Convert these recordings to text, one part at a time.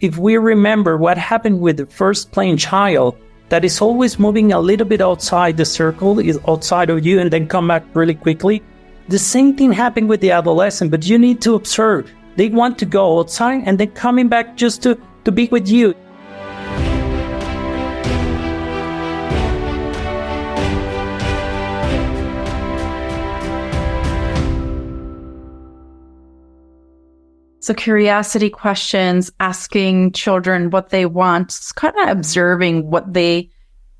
if we remember what happened with the first playing child, that is always moving a little bit outside the circle, is outside of you, and then come back really quickly. The same thing happened with the adolescent, but you need to observe. They want to go outside and then coming back just to be with you. So curiosity questions, asking children what they want, kind of observing what they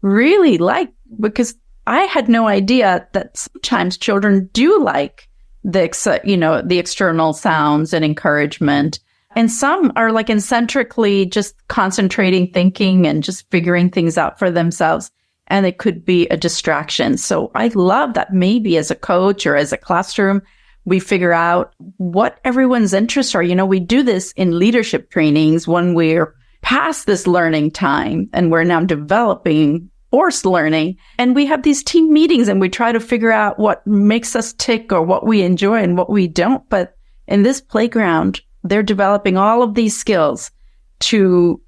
really like, because I had no idea that sometimes children do like the external sounds and encouragement. And some are like eccentrically just concentrating, thinking, and just figuring things out for themselves. And it could be a distraction. So I love that maybe as a coach or as a classroom, we figure out what everyone's interests are. We do this in leadership trainings when we're past this learning time and we're now developing forced learning. And we have these team meetings and we try to figure out what makes us tick or what we enjoy and what we don't. But in this playground, they're developing all of these skills to,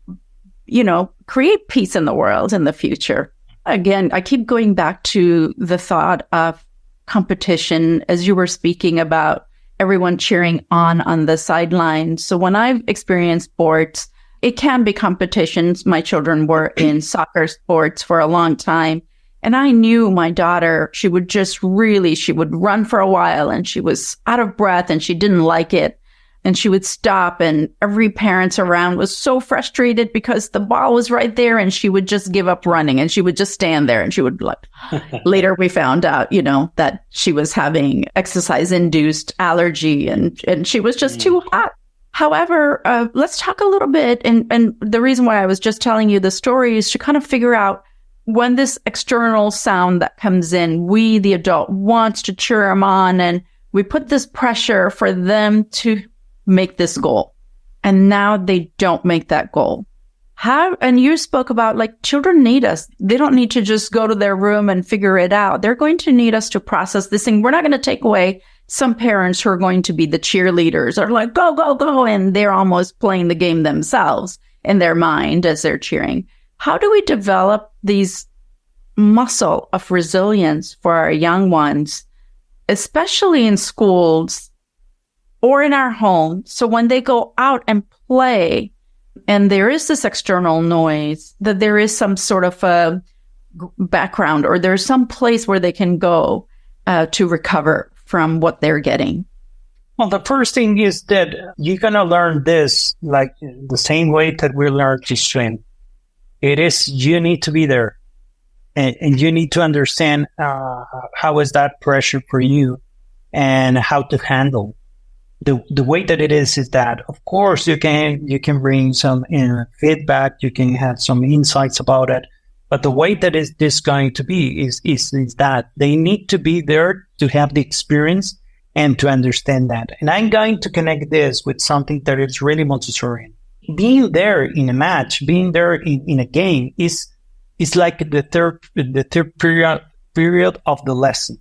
create peace in the world in the future. Again, I keep going back to the thought of competition as you were speaking about everyone cheering on the sidelines. So when I've experienced sports, it can be competitions. My children were in soccer sports for a long time. And I knew my daughter, she would run for a while and she was out of breath and she didn't like it. And she would stop and every parent around was so frustrated because the ball was right there and she would just give up running and she would just stand there and she would later we found out, that she was having exercise-induced allergy and she was just too hot. However, let's talk a little bit. And the reason why I was just telling you the story is to kind of figure out when this external sound that comes in, we, the adult, wants to cheer them on and we put this pressure for them to make this goal. And now they don't make that goal. And you spoke about children need us. They don't need to just go to their room and figure it out. They're going to need us to process this thing. We're not going to take away some parents who are going to be the cheerleaders or go, go, go. And they're almost playing the game themselves in their mind as they're cheering. How do we develop these muscle of resilience for our young ones, especially in schools or in our home? So when they go out and play and there is this external noise, that there is some sort of a background or there's some place where they can go to recover from what they're getting. Well, the first thing is that you're going to learn this like the same way that we learn to swim. It is, you need to be there and you need to understand how is that pressure for you and how to handle. The way that it is that, of course, you can bring some feedback, you can have some insights about it, but the way that is this going to be is that they need to be there to have the experience and to understand that. And I'm going to connect this with something that is really Montessorian. Being there in a match, being there in a game is like the third period of the lesson.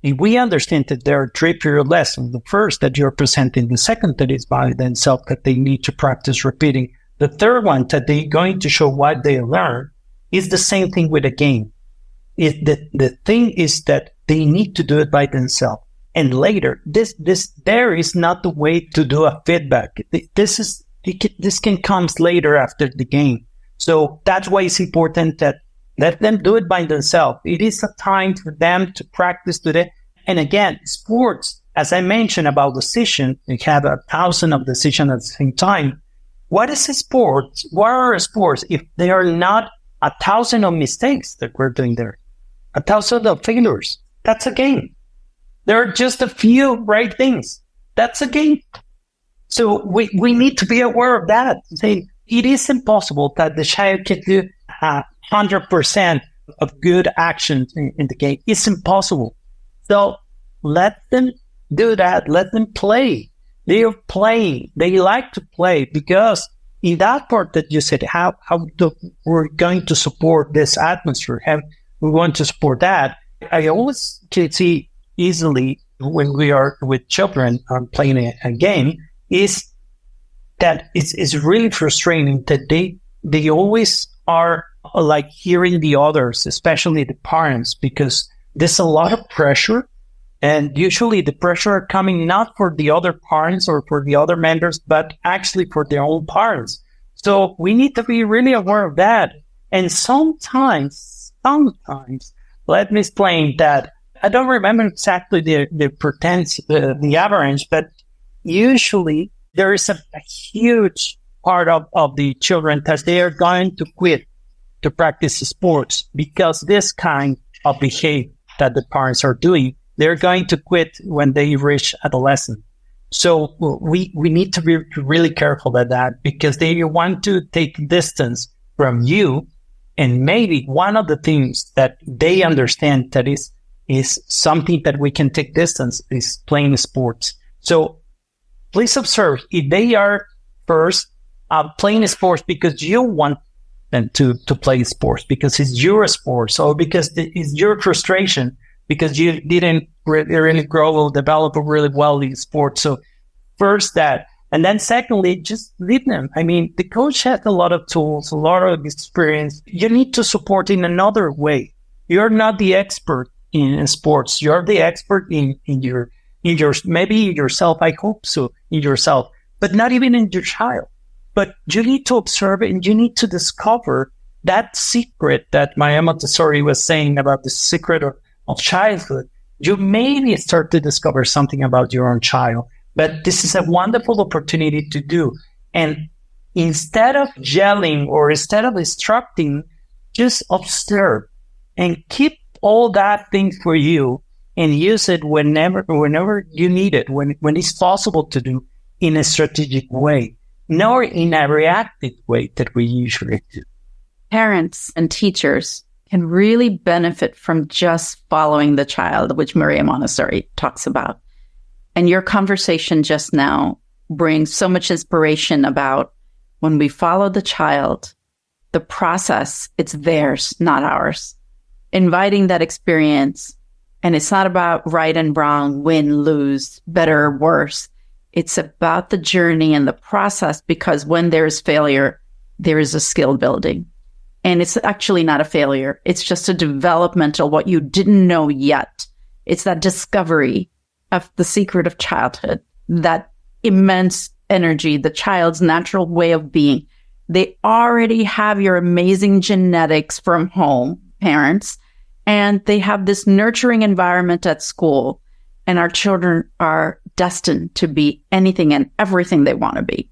If we understand that there are 3 period lessons, the first that you're presenting, the second that is by themselves that they need to practice repeating, the third one that they're going to show what they learn, is the same thing with a game. The thing is that they need to do it by themselves. And later, there is not the way to do a feedback. This can come later after the game. So that's why it's important that let them do it by themselves. It is a time for them to practice today. And again, sports, as I mentioned about decision, you have 1,000 of decisions at the same time. What is a sport? What are sports if they are not 1,000 of mistakes that we're doing there? 1,000 of failures. That's a game. There are just a few right things. That's a game. So we need to be aware of that. Say, it is impossible that the child can do 100% of good actions in the game. It's impossible. So let them do that. Let them play. They are playing. They like to play because in that part that you said, we're going to support this atmosphere, how we want to support that. I always can see easily when we are with children playing a game is that it's really frustrating that they always are like hearing the others, especially the parents, because there's a lot of pressure. And usually the pressure are coming not for the other parents or for the other mentors, but actually for their own parents. So we need to be really aware of that. And sometimes, let me explain that. I don't remember exactly the average, but usually there is a huge part of the children that they are going to quit to practice sports because this kind of behavior that the parents are doing, they're going to quit when they reach adolescence. So we need to be really careful at that because they want to take distance from you. And maybe one of the things that they understand that is something that we can take distance is playing sports. So please observe if they are first playing sports because you want them to play sports, because it's your sports, or because it's your frustration, because you didn't really grow or develop really well in sports. So first that. And then secondly, just leave them. I mean, the coach has a lot of tools, a lot of experience. You need to support in another way. You're not the expert in sports. You're the expert in your maybe in yourself. I hope so, in yourself, but not even in your child. But you need to observe it and you need to discover that secret that Maya Montessori was saying about the secret of childhood. You maybe start to discover something about your own child, but this is a wonderful opportunity to do. And instead of yelling or instead of instructing, just observe and keep all that thing for you and use it whenever you need it, when it's possible to do in a strategic way, nor in a reactive way that we usually do. Parents and teachers can really benefit from just following the child, which Maria Montessori talks about. And your conversation just now brings so much inspiration about when we follow the child, the process, it's theirs, not ours. Inviting that experience. And it's not about right and wrong, win, lose, better, or worse. It's about the journey and the process, because when there is failure, there is a skill building. And it's actually not a failure. It's just a developmental, what you didn't know yet. It's that discovery of the secret of childhood, that immense energy, the child's natural way of being. They already have your amazing genetics from home, parents, and they have this nurturing environment at school. And our children are destined to be anything and everything they want to be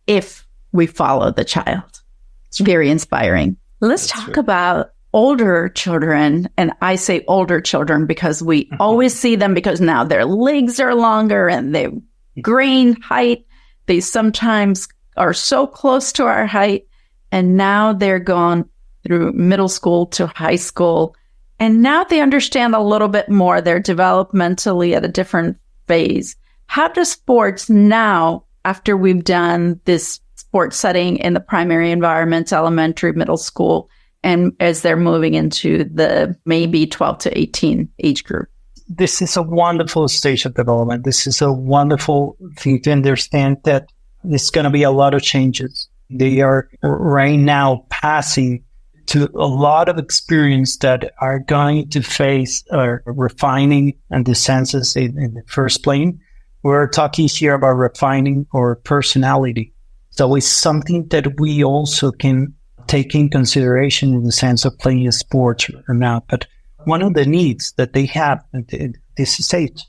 if we follow the child. It's very inspiring. Let's talk about older children. And I say older children because we always see them because now their legs are longer and they've gained height. They sometimes are so close to our height. And now they're gone through middle school to high school. And now they understand a little bit more. They're developmentally at a different phase. How does sports now, after we've done this sports setting in the primary environment, elementary, middle school, and as they're moving into the maybe 12 to 18 age group? This is a wonderful stage of development. This is a wonderful thing to understand that there's going to be a lot of changes. They are right now passing to a lot of experience that are going to face refining and the senses in the first plane. We're talking here about refining our personality. So it's something that we also can take in consideration in the sense of playing a sport or not. But one of the needs that they have at this stage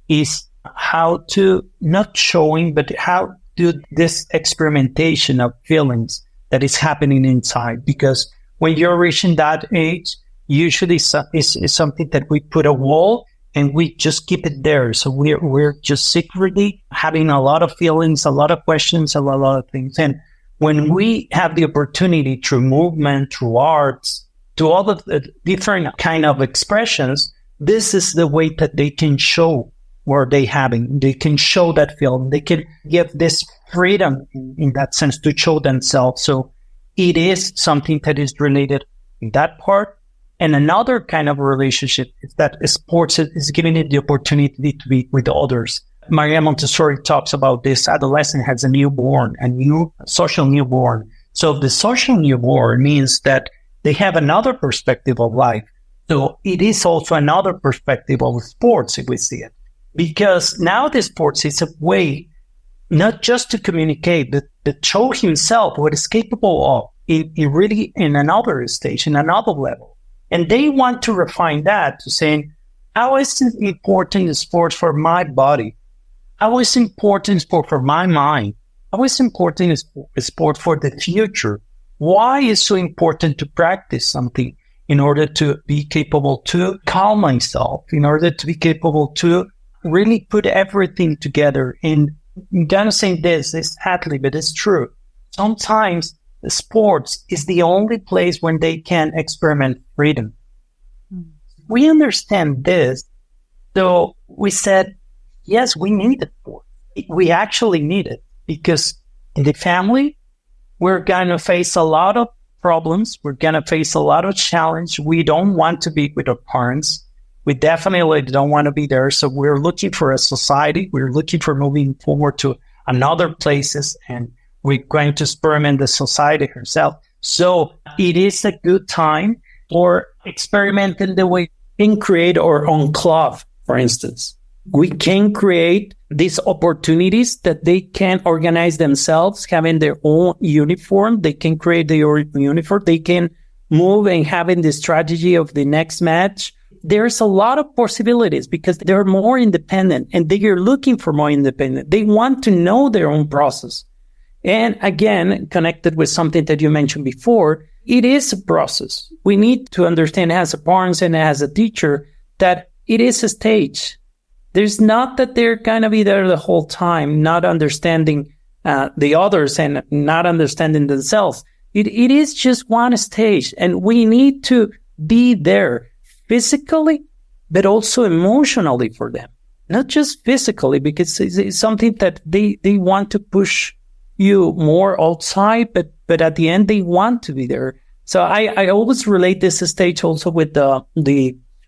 is how to, not showing, but how do this experimentation of feelings that is happening inside. Because when you're reaching that age, usually it's something that we put a wall and we just keep it there. So we're just secretly having a lot of feelings, a lot of questions, a lot of things. And when we have the opportunity through movement, through arts, to all the different kind of expressions, this is the way that they can show what they having. They can show that feeling. They can give this freedom in that sense to show themselves. So it is something that is related in that part. And another kind of relationship is that sports is giving it the opportunity to be with others. Maria Montessori talks about this adolescent has a newborn, a new social newborn. So the social newborn means that they have another perspective of life. So it is also another perspective of sports, if we see it. Because now the sports is a way not just to communicate, but to show himself what is capable of really in another stage, in another level. And they want to refine that to saying, how is it important sport for my body? How is important sport for my mind? How is important sport for the future? Why is so important to practice something in order to be capable to calm myself, in order to be capable to really put everything together? And I'm gonna say this sadly, but it's true. Sometimes the sports is the only place when they can experiment freedom. We understand this, so we said, yes, we need it. We actually need it because in the family, we're going to face a lot of problems. We're going to face a lot of challenge. We don't want to be with our parents. We definitely don't want to be there. So we're looking for a society. We're looking for moving forward to another places, and we're going to experiment the society herself. So it is a good time for experimenting the way we can create our own club, for instance. We can create these opportunities that they can organize themselves, having their own uniform. They can create their own uniform. They can move and having the strategy of the next match. There's a lot of possibilities because they're more independent and they are looking for more independent. They want to know their own process. And again, connected with something that you mentioned before, it is a process. We need to understand as a parent and as a teacher that it is a stage. There's not that they're going to be there the whole time, not understanding the others and not understanding themselves. It is just one stage, and we need to be there physically, but also emotionally for them. Not just physically, because it's something that they want to push you more outside, but at the end, they want to be there. So I always relate this stage also with the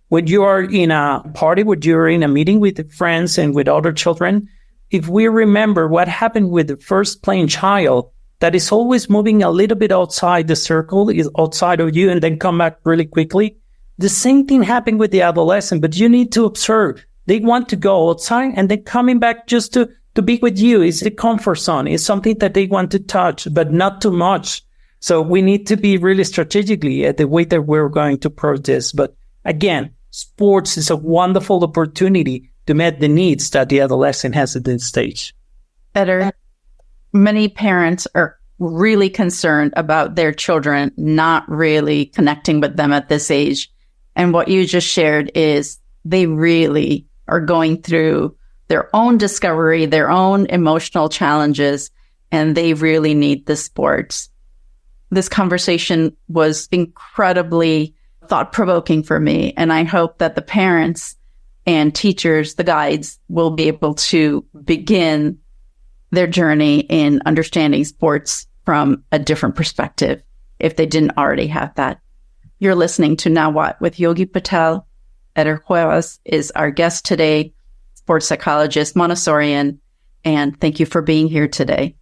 when you are in a party, when you're in a meeting with friends and with other children, if we remember what happened with the first playing child, that is always moving a little bit outside the circle, is outside of you, and then come back really quickly. The same thing happened with the adolescent, but you need to observe. They want to go outside and then coming back just to be with you. It's the comfort zone. It's something that they want to touch, but not too much. So we need to be really strategically at the way that we're going to approach this. But again, sports is a wonderful opportunity to meet the needs that the adolescent has at this stage. Eder, many parents are really concerned about their children not really connecting with them at this age. And what you just shared is they really are going through their own discovery, their own emotional challenges, and they really need the sports. This conversation was incredibly thought-provoking for me, and I hope that the parents and teachers, the guides, will be able to begin their journey in understanding sports from a different perspective if they didn't already have that. You're listening to Now What with Yogi Patel. Eder Cuevas is our guest today, sports psychologist, Montessorian, and thank you for being here today.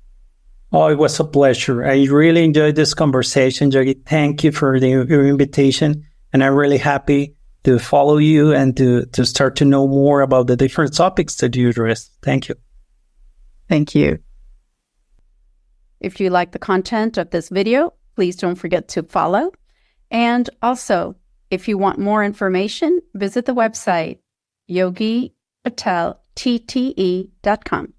Oh, it was a pleasure. I really enjoyed this conversation, Yogi. Thank you for your invitation. And I'm really happy to follow you and to start to know more about the different topics that you address. Thank you. Thank you. If you like the content of this video, please don't forget to follow. And also, if you want more information, visit the website, yogipateltte.com.